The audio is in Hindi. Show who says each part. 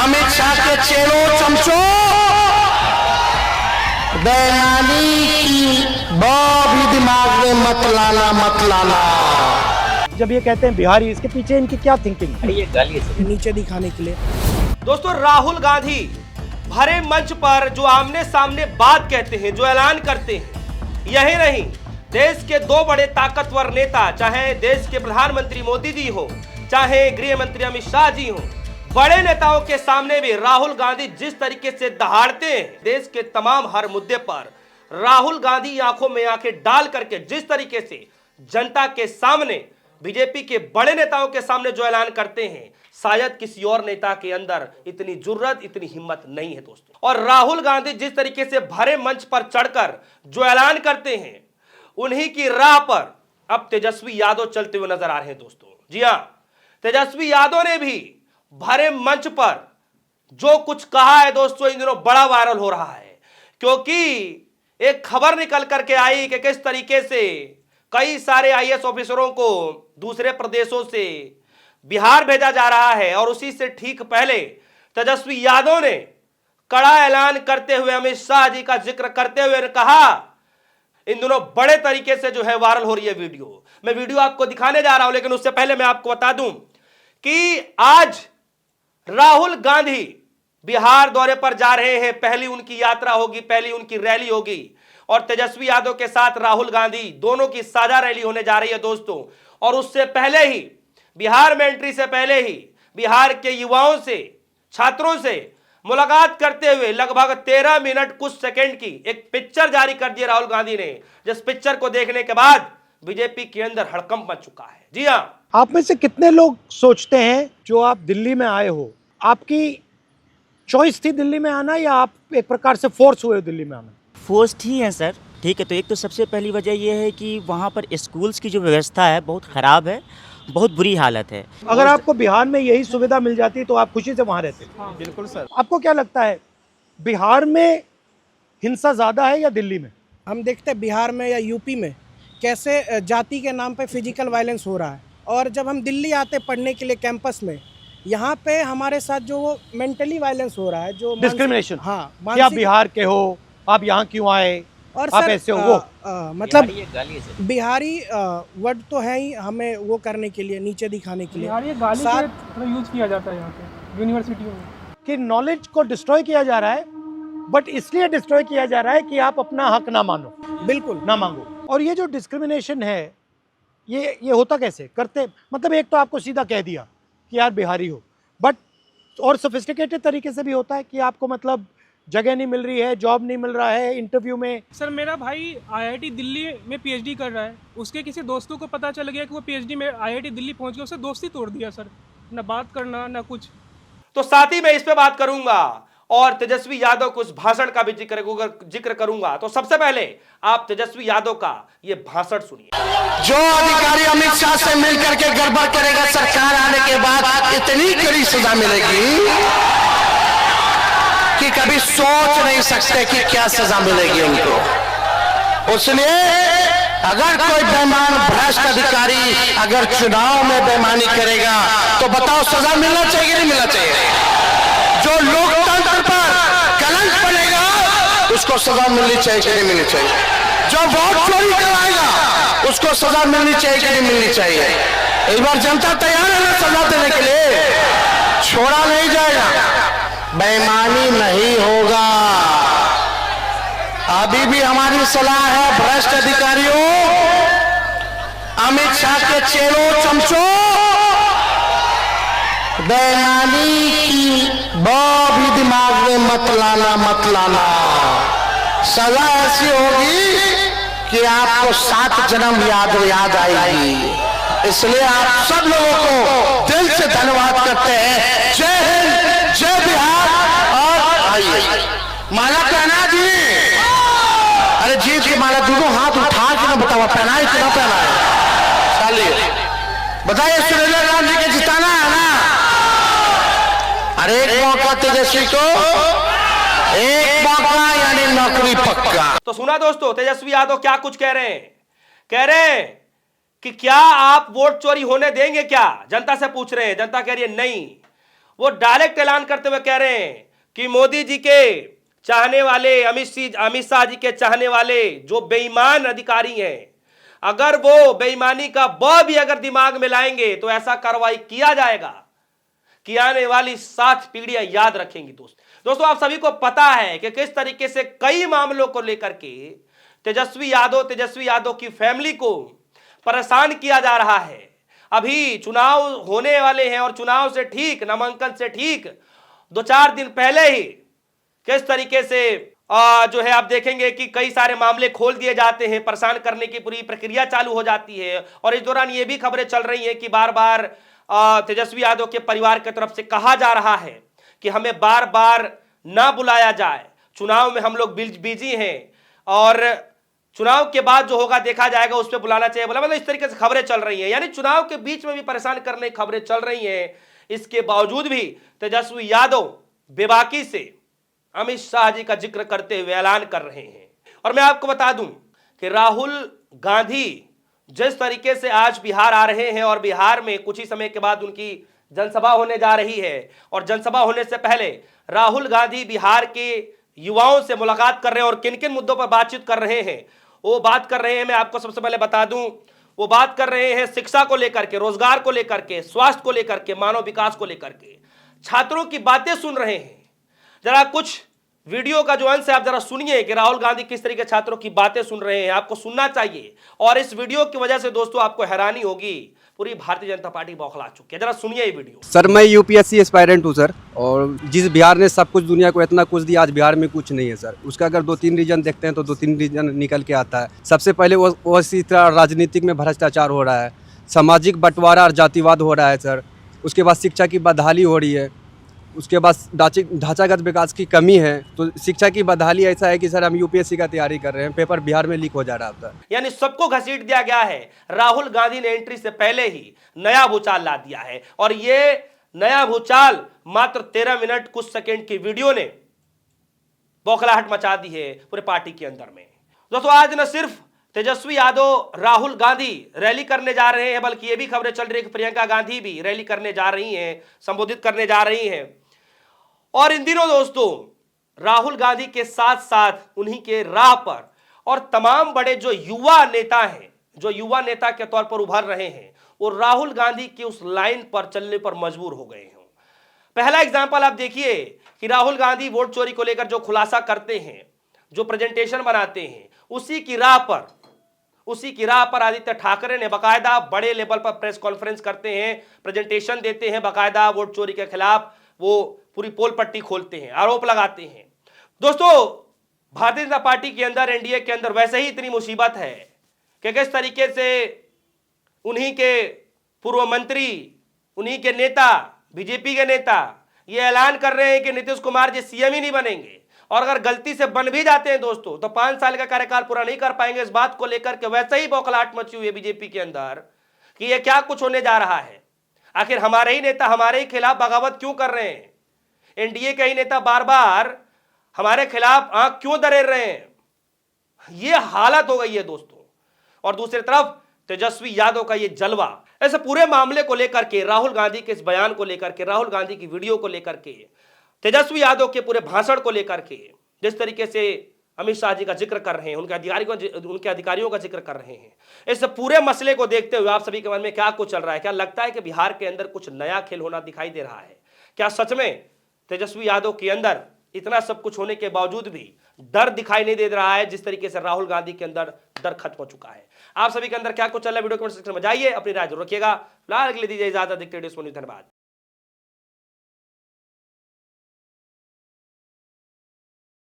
Speaker 1: अमित शाह के चेलों चमचों, बेईमानी की भी दिमाग में मत लाना, मत लाना।
Speaker 2: जब ये कहते हैं बिहारी, इसके पीछे इनकी क्या थिंकिंग है?
Speaker 3: ये गाली है
Speaker 2: नीचे दिखाने के लिए।
Speaker 4: दोस्तों, राहुल गांधी भरे मंच पर जो आमने सामने बात कहते हैं, जो ऐलान करते हैं, यही नहीं, देश के दो बड़े ताकतवर नेता, चाहे देश के प्रधानमंत्री मोदी जी हो, चाहे गृह मंत्री अमित शाह जी हो, बड़े नेताओं के सामने भी राहुल गांधी जिस तरीके से दहाड़ते हैं, देश के तमाम हर मुद्दे पर राहुल गांधी आंखों में आंखें डाल करके जिस तरीके से जनता के सामने, बीजेपी के बड़े नेताओं के सामने जो ऐलान करते हैं, शायद किसी और नेता के अंदर इतनी जुर्रत, इतनी हिम्मत नहीं है दोस्तों। और राहुल गांधी जिस तरीके से भरे मंच पर चढ़कर जो ऐलान करते हैं, उन्हीं की राह पर अब तेजस्वी यादव चलते हुए नजर आ रहे हैं दोस्तों। जी हां, तेजस्वी यादव ने भी भरे मंच पर जो कुछ कहा है दोस्तों, इन दिनों बड़ा वायरल हो रहा है, क्योंकि एक खबर निकल करके आई कि किस तरीके से कई सारे आईएएस ऑफिसरों को दूसरे प्रदेशों से बिहार भेजा जा रहा है। और उसी से ठीक पहले तेजस्वी यादव ने कड़ा ऐलान करते हुए अमित शाह जी का जिक्र करते हुए कहा, इन दोनों बड़े तरीके से जो है वायरल हो रही है वीडियो। मैं वीडियो आपको दिखाने जा रहा हूं, लेकिन उससे पहले मैं आपको बता दूं कि आज राहुल गांधी बिहार दौरे पर जा रहे हैं। पहली उनकी यात्रा होगी, पहली उनकी रैली होगी, और तेजस्वी यादव के साथ राहुल गांधी दोनों की साझा रैली होने जा रही है दोस्तों। और उससे पहले ही, बिहार में एंट्री से पहले ही, बिहार के युवाओं से, छात्रों से मुलाकात करते हुए लगभग 13 मिनट कुछ सेकंड की एक पिक्चर जारी कर दी राहुल गांधी ने, जिस पिक्चर को देखने के बाद बीजेपी के अंदर हड़कंप मच चुका है। जी हां,
Speaker 2: आप में से कितने लोग सोचते हैं, जो आप दिल्ली में आए हो, आपकी चॉइस थी दिल्ली में आना, या आप एक प्रकार से फोर्स हुए हो दिल्ली में आना?
Speaker 3: फोर्स्ड ही है सर। ठीक है, तो एक तो सबसे पहली वजह यह है कि वहाँ पर स्कूल्स की जो व्यवस्था है बहुत ख़राब है, बहुत बुरी हालत है।
Speaker 2: अगर आपको बिहार में यही सुविधा मिल जाती तो आप खुशी से वहाँ रहते?
Speaker 5: हाँ, बिल्कुल सर।
Speaker 2: आपको क्या लगता है, बिहार में हिंसा ज़्यादा है या दिल्ली में?
Speaker 6: हम देखते हैं बिहार में या यूपी में कैसे जाति के नाम पे फिजिकल वायलेंस हो रहा है, और जब हम दिल्ली आते पढ़ने के लिए कैंपस में, यहाँ पे हमारे साथ जो मेंटली वायलेंस हो रहा है, जो
Speaker 2: डिस्क्रिमिनेशन।
Speaker 6: हाँ,
Speaker 2: कि आप बिहार के हो, आप यहाँ क्यों आए,
Speaker 6: और
Speaker 2: आप
Speaker 6: सर,
Speaker 2: ऐसे हो, वो
Speaker 6: मतलब
Speaker 3: ये गाली है सर।
Speaker 6: बिहारी वर्ड तो है ही, हमें वो करने के लिए, नीचे दिखाने के लिए
Speaker 5: बिहार ये गाली के यूज किया जाता है यहाँ पे यूनिवर्सिटियों में,
Speaker 2: कि नॉलेज को डिस्ट्रॉय किया जा रहा है, बट इसलिए डिस्ट्रॉय किया जा रहा है कि आप अपना हक ना मानो,
Speaker 6: बिल्कुल
Speaker 2: ना मांगो। और ये जो डिस्क्रिमिनेशन है, ये होता कैसे करते? मतलब एक तो आपको सीधा कह दिया कि यार बिहारी हो, बट और सोफिस्टिकेटेड तरीके से भी होता है कि आपको मतलब जगह नहीं मिल रही है, जॉब नहीं मिल रहा है, इंटरव्यू में।
Speaker 5: सर मेरा भाई आईआईटी दिल्ली में पीएचडी कर रहा है, उसके किसी दोस्तों को पता चल गया कि वो पीएचडी में आईआईटी दिल्ली पहुंच गया, उससे दोस्ती तोड़ दिया सर, ना बात करना ना कुछ।
Speaker 4: तो साथ ही मैं इस पे बात करूंगा और तेजस्वी यादव के उस भाषण का भी जिक्र करूंगा। तो सबसे पहले आप तेजस्वी यादव का ये भाषण सुनिए।
Speaker 1: जो अधिकारी अमित शाह से मिलकर के गड़बड़ करेगा, सरकार आने के बाद इतनी कड़ी सजा मिलेगी कि कभी सोच नहीं सकते कि क्या सजा मिलेगी उनको। इसलिए अगर कोई बेईमान भ्रष्ट अधिकारी अगर चुनाव में बेईमानी करेगा तो बताओ सजा मिलना चाहिए नहीं मिलना चाहिए? जो लोकतंत्र पर कलंक बनेगा उसको सजा मिलनी चाहिए कि नहीं मिलनी चाहिए? जो वोट चोरी कराएगा उसको सजा मिलनी चाहिए कि नहीं मिलनी चाहिए? इस बार जनता तैयार है ना सजा देने के लिए? छोड़ा नहीं जाएगा, बेईमानी नहीं होगा। अभी भी हमारी सलाह है भ्रष्ट अधिकारियों, अमित शाह के चेलों चमचों, बेईमानी की भी दिमाग में मत लाना, मत लाना। सजा ऐसी होगी कि आपको 7 जन्म याद आएगी। इसलिए आप सब लोगों को दिल से धन्यवाद करते हैं। जय हिंद, जय बिहार। और आइए माला पहना जी, अरे जीत की माला दोनों हाथ उठा के ना बताओ पहना है कि ना पहना है? चलिए बताइए, सुरेंद्र राम जी के जिताना है ना? अरे एक मौका तेजस्वी को, एक मौका यानी नौकरी पक्का।
Speaker 4: तो सुना दोस्तों, तेजस्वी यादव क्या कुछ कह रहे हैं? कह रहे हैं कि क्या आप वोट चोरी होने देंगे क्या? जनता से पूछ रहे हैं। जनता कह रही है नहीं, वो डायरेक्ट ऐलान करते हुए कह रहे हैं कि मोदी जी के चाहने वाले, अमित शाह जी के चाहने वाले जो बेईमान अधिकारी हैं, अगर वो बेईमानी का ब भी अगर दिमाग में लाएंगे तो ऐसा कार्रवाई किया जाएगा कि आने वाली 7 पीढ़ियां याद रखेंगी। दोस्तों आप सभी को पता है कि किस तरीके से कई मामलों को लेकर के तेजस्वी यादव की फैमिली को परेशान किया जा रहा है। अभी चुनाव होने वाले हैं और चुनाव से ठीक, नामांकन से ठीक 2-4 दिन पहले ही किस तरीके से जो है आप देखेंगे कि कई सारे मामले खोल दिए जाते हैं, परेशान करने की पूरी प्रक्रिया चालू हो जाती है। और इस दौरान ये भी खबरें चल रही हैं कि बार बार तेजस्वी यादव के परिवार की तरफ से कहा जा रहा है कि हमें बार बार ना बुलाया जाए, चुनाव में हम लोग बिजी हैं और चुनाव के बाद जो होगा देखा जाएगा, उस पर बुलाना चाहिए बोला। मतलब इस तरीके से खबरें चल रही हैं, यानी चुनाव के बीच में भी परेशान करने की खबरें चल रही हैं। इसके बावजूद भी तेजस्वी यादव बेबाकी से अमित शाह जी का जिक्र करते हुए ऐलान कर रहे हैं। और मैं आपको बता दूं कि राहुल गांधी जिस तरीके से आज बिहार आ रहे हैं और बिहार में कुछ ही समय के बाद उनकी जनसभा होने जा रही है, और जनसभा होने से पहले राहुल गांधी बिहार के युवाओं से मुलाकात कर रहे हैं और किन किन मुद्दों पर बातचीत कर रहे हैं, वो बात कर रहे हैं। मैं आपको सबसे पहले बता दूं, वो बात कर रहे हैं शिक्षा को लेकर के, रोजगार को लेकर के, स्वास्थ्य को लेकर के, मानव विकास को लेकर के, छात्रों की बातें सुन रहे हैं। जरा कुछ वीडियो का जो अंश है आप जरा सुनिए कि राहुल गांधी किस तरीके छात्रों की बातें सुन रहे हैं। आपको सुनना चाहिए और इस वीडियो की वजह से दोस्तों आपको हैरानी होगी, पूरी भारतीय जनता पार्टी बौखला चुकी है। जरा सुनिए ये वीडियो।
Speaker 7: सर मैं यूपीएससी एस्पायरेंट हूँ सर, और जिस बिहार ने सब कुछ दुनिया को इतना कुछ दिया, आज बिहार में कुछ नहीं है सर। उसका अगर 2-3 रीजन देखते हैं तो 2-3 रीजन निकल के आता है। सबसे पहले वो इसी तरह राजनीतिक में भ्रष्टाचार हो रहा है, सामाजिक बंटवारा और जातिवाद हो रहा है सर। उसके बाद शिक्षा की बदहाली हो रही है, उसके बाद ढांचागत विकास की कमी है। तो शिक्षा की बदहाली ऐसा है कि सर हम यूपीएससी का तैयारी कर रहे हैं, पेपर बिहार में लीक हो जा रहा था।
Speaker 4: यानी सबको घसीट दिया गया है। राहुल गांधी ने एंट्री से पहले ही नया भूचाल ला दिया है, और ये नया भूचाल मात्र 13 मिनट कुछ सेकंड की वीडियो ने बौखलाहट मचा दी है पूरे पार्टी के अंदर में। दोस्तों आज न सिर्फ तेजस्वी यादव राहुल गांधी रैली करने जा रहे हैं, बल्कि ये भी खबरें चल रही है कि प्रियंका गांधी भी रैली करने जा रही हैं, संबोधित करने जा रही हैं। और इन दिनों दोस्तों राहुल गांधी के साथ साथ उन्हीं के राह पर और तमाम बड़े जो युवा नेता हैं, जो युवा नेता के तौर पर उभर रहे हैं, वो राहुल गांधी की उस लाइन पर चलने पर मजबूर हो गए हैं। पहला एग्जाम्पल आप देखिए कि राहुल गांधी वोट चोरी को लेकर जो खुलासा करते हैं, जो प्रेजेंटेशन बनाते हैं, उसी की राह पर आदित्य ठाकरे ने बाकायदा बड़े लेवल पर प्रेस कॉन्फ्रेंस करते हैं, प्रेजेंटेशन देते हैं, बाकायदा वोट चोरी के खिलाफ वो पूरी पोल पट्टी खोलते हैं, आरोप लगाते हैं। दोस्तों भारतीय जनता पार्टी के अंदर, एनडीए के अंदर वैसे ही इतनी मुसीबत है कि किस तरीके से उन्हीं के पूर्व मंत्री, उन्हीं के नेता, बीजेपी के नेता ये ऐलान कर रहे हैं कि नीतीश कुमार जी सीएम ही नहीं बनेंगे, और अगर गलती से बन भी जाते हैं दोस्तों तो 5 साल का कार्यकाल पूरा नहीं कर पाएंगे। इस बात को लेकर के वैसे ही बौखलाहट मची हुई है बीजेपी के अंदर कि ये क्या कुछ होने जा रहा है। आखिर हमारे ही नेता हमारे ही खिलाफ बगावत क्यों कर रहे हैं? एनडीए के ही नेता बार बार हमारे खिलाफ आंख क्यों दरेर रहे हैं? ये हालत हो गई है दोस्तों। और दूसरी तरफ तेजस्वी यादव का ये जलवा, ऐसे पूरे मामले को लेकर के, राहुल गांधी के इस बयान को लेकर के, राहुल गांधी की वीडियो को लेकर के, तेजस्वी यादव के पूरे भाषण को लेकर के, जिस तरीके से अमित शाह जी का जिक्र कर रहे हैं, उनके अधिकारियों का जिक्र कर रहे हैं, इस पूरे मसले को देखते हुए आप सभी के मन में क्या कुछ चल रहा है? क्या लगता है कि बिहार के अंदर कुछ नया खेल होना दिखाई दे रहा है? क्या सच में तेजस्वी यादव के अंदर इतना सब कुछ होने के बावजूद भी डर दिखाई नहीं दे रहा है, जिस तरीके से राहुल गांधी के अंदर डर खत्म हो चुका है? आप सभी के अंदर क्या कुछ चल रहा है? वीडियो कमेंट सेक्शन में जाइए, अपनी राय जरूर रखिएगा। फिलहाल के लिए दीजिए इजाजत। देखते रहिए, धन्यवाद।